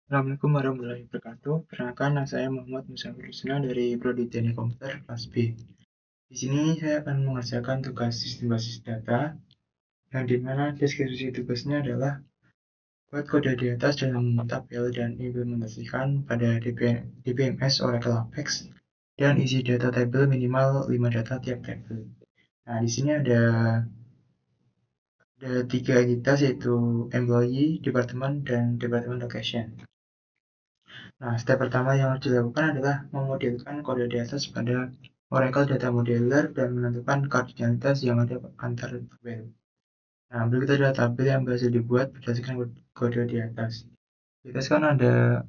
Assalamualaikum warahmatullahi wabarakatuh. Perkenalkan, nama saya Muhammad Musafir Husna dari Prodi Teknik Komputer kelas B. Di sini saya akan mengerjakan tugas sistem basis data, yang dimana deskripsi tugasnya adalah buat kode di atas dalam tabel dan implementasikan pada DBMS Oracle Apex dan isi data tabel minimal 5 data tiap tabel. Nah, di sini ada 3 entitas yaitu employee, department, dan department location. Nah, step pertama yang harus dilakukan adalah memodelkan kode di atas pada Oracle Data Modeler dan menentukan kardinalitas yang ada antar tabel. Nah, berikut adalah tabel yang berhasil dibuat berdasarkan kode di atas. Di atas kan ada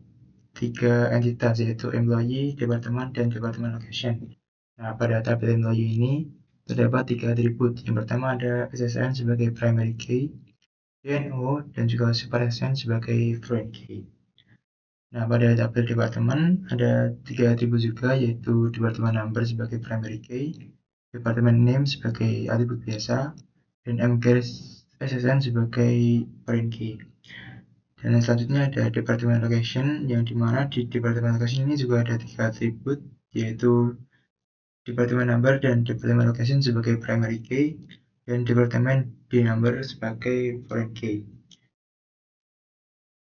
3 entitas yaitu employee, department, dan department location. Nah, pada tabel employee ini terdapat 3 atribut. Yang pertama ada SSN sebagai primary key, DNO, dan juga super SSN sebagai foreign key. Nah, pada tabel departemen ada 3 atribut juga, yaitu department number sebagai primary key, department name sebagai atribut biasa, dan MKSSN sebagai foreign key. Dan selanjutnya ada department location, yang dimana di department location ini juga ada 3 atribut, yaitu department number dan department location sebagai primary key, dan department number sebagai foreign key.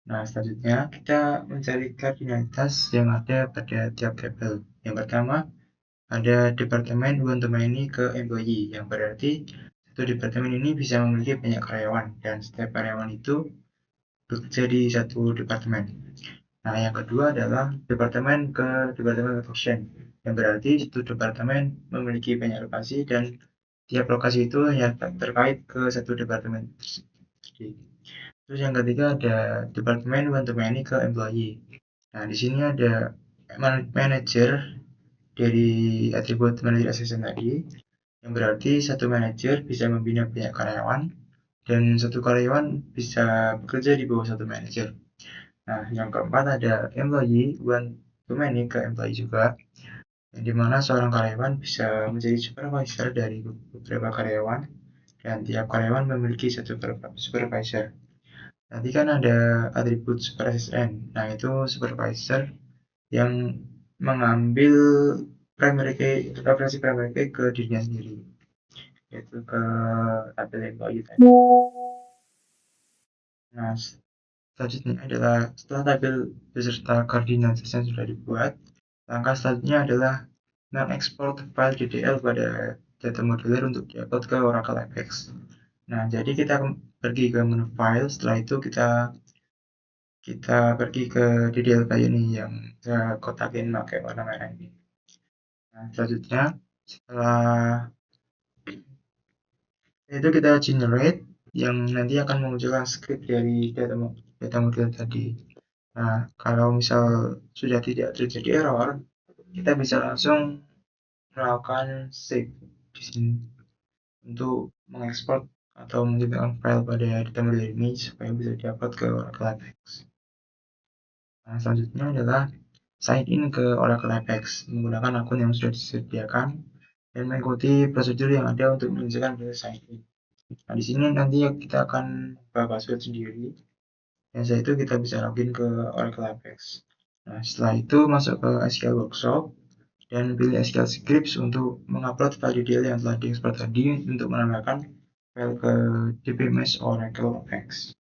Nah, selanjutnya kita mencari kardinalitas yang ada pada tiap tabel. Yang pertama, ada departemen one to many ke employee, yang berarti satu departemen ini bisa memiliki banyak karyawan, dan setiap karyawan itu bekerja di satu departemen. Nah, yang kedua adalah departemen ke departemen location, yang berarti satu departemen memiliki banyak lokasi, dan tiap lokasi itu hanya terkait ke satu departemen. Terus yang ketiga ada departemen one to many ke employee. Nah, di sini ada manager dari atribut manager assistant tadi, yang berarti satu manajer bisa membina banyak karyawan dan satu karyawan bisa bekerja di bawah satu manajer. Nah, yang keempat ada employee one to many ke employee juga, yang dimana seorang karyawan bisa menjadi supervisor dari beberapa karyawan dan tiap karyawan memiliki satu supervisor. Nanti kan ada atribut super SSN. Nah, itu supervisor yang mengambil primary key, referensi primary key ke dirinya sendiri, yaitu ke tabel employee tadi. Nah, selanjutnya adalah setelah tabel beserta koordinatnya sudah dibuat, langkah selanjutnya adalah mengekspor file DDL pada data modeler untuk diupload ke Oracle Apex. Nah, jadi kita pergi ke menu file, setelah itu kita pergi ke DDL kayu nih yang saya kotakin pakai warna merah ini. Nah, selanjutnya setelah itu kita generate yang nanti akan memunculkan script dari data model tadi. Nah, kalau misal sudah tidak terjadi error, kita bisa langsung melakukan save di sini untuk mengekspor atau menjadikan file pada data model ini supaya bisa diupload ke Oracle Apex. Nah, selanjutnya adalah sign in ke Oracle Apex menggunakan akun yang sudah disediakan dan mengikuti prosedur yang ada untuk menunjukkan proses sign in. Nah, di sini nanti kita akan buka password sendiri. Dan setelah itu kita bisa login ke Oracle Apex. Nah, setelah itu masuk ke SQL Workshop dan pilih SQL Scripts untuk mengupload file DDL yang telah diekspor tadi untuk menambahkan file ke DBMS Oracle Apex.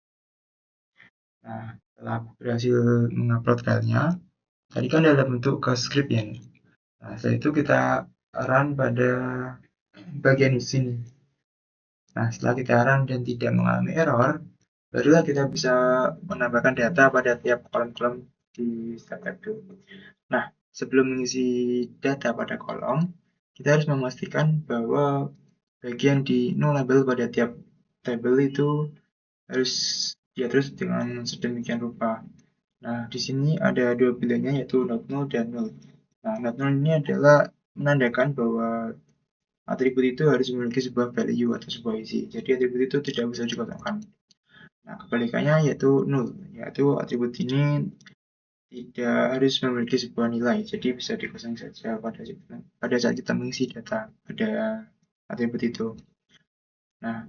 Nah, setelah berhasil mengupload filenya, tadi kan dalam bentuk ke script ya. Nah, setelah itu kita run pada bagian di sini. Nah, setelah kita run dan tidak mengalami error, barulah kita bisa menambahkan data pada tiap kolom-kolom di step itu. Nah, sebelum mengisi data pada kolom, kita harus memastikan bahwa bagian di no label pada tiap tabel itu harus diatur dengan sedemikian rupa. Nah, di sini ada dua pilihannya yaitu not null dan null. Nah, not null ini adalah menandakan bahwa atribut itu harus memiliki sebuah value atau sebuah isi. Jadi atribut itu tidak bisa dikosongkan. Nah, kebalikannya yaitu null, yaitu atribut ini tidak harus memiliki sebuah nilai, jadi bisa dikosong saja pada saat kita mengisi data pada atribut itu. Nah,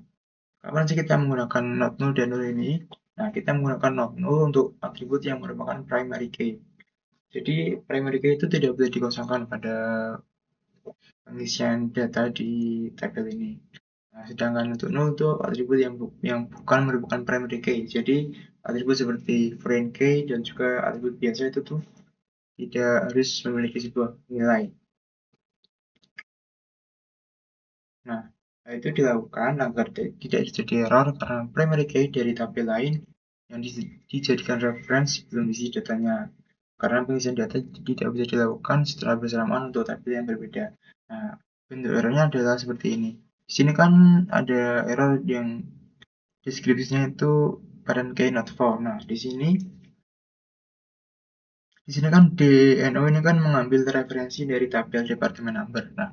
kapan sih kita menggunakan not null dan null ini? Nah, kita menggunakan not null untuk atribut yang merupakan primary key. Jadi, primary key itu tidak boleh dikosongkan pada pengisian data di tabel ini. Nah, sedangkan untuk null itu atribut yang bukan merupakan primary key. Jadi, atribut seperti foreign key dan juga atribut biasa itu tuh tidak harus memiliki sebuah nilai. Nah, itu dilakukan agar tidak terjadi error karena primary key dari tabel lain yang dijadikan reference belum isi datanya. Karena pengisian data tidak bisa dilakukan secara bersamaan untuk tabel yang berbeda. Nah, bentuk errornya adalah seperti ini. Di sini kan ada error yang deskripsinya itu parent key not found. Nah, di sini kan DNO ini kan mengambil referensi dari tabel departemen number. Nah,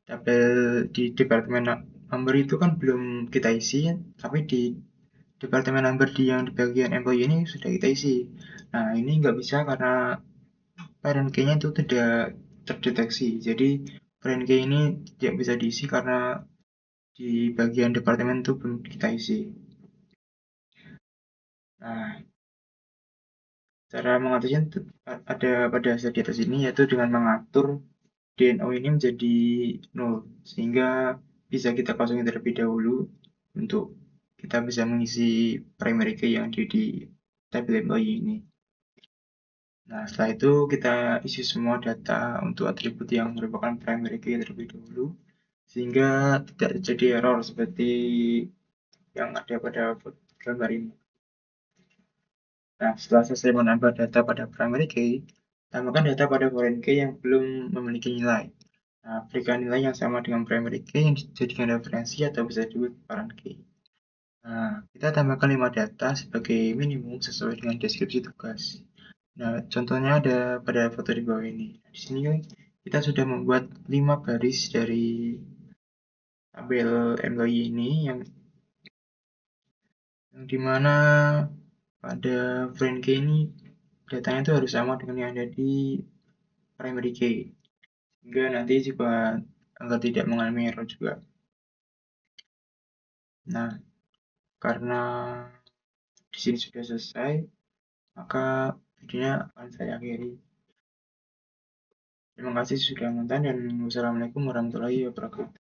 tabel di departemen number itu kan belum kita isi, tapi di departemen number yang di bagian employee ini sudah kita isi. Nah, ini nggak bisa karena parent key-nya itu tidak terdeteksi. Jadi, parent key ini tidak bisa diisi karena di bagian departemen itu belum kita isi. Nah, cara mengatasinya ada pada hasil di atas ini, yaitu dengan mengatur DNO ini menjadi nol, sehingga bisa kita kosongin terlebih dahulu untuk kita bisa mengisi primary key yang di tabel employee ini. Nah, setelah itu kita isi semua data untuk atribut yang merupakan primary key terlebih dahulu, sehingga tidak terjadi error seperti yang ada pada gambar ini. Nah, setelah selesai menambah data pada primary key, tambahkan data pada foreign key yang belum memiliki nilai. Nah, berikan nilai yang sama dengan primary key yang dijadikan referensi atau bisa disebut parent key. Nah, kita tambahkan 5 data sebagai minimum sesuai dengan deskripsi tugas. Nah, contohnya ada pada foto di bawah ini. Di sini kita sudah membuat 5 baris dari tabel employee ini yang dimana pada foreign key ini datanya itu harus sama dengan yang ada di primary key, sehingga nanti juga agar tidak mengalami error juga. Nah, karena di sini sudah selesai, maka videonya akan saya akhiri. Terima kasih sudah menonton dan wassalamualaikum warahmatullahi wabarakatuh.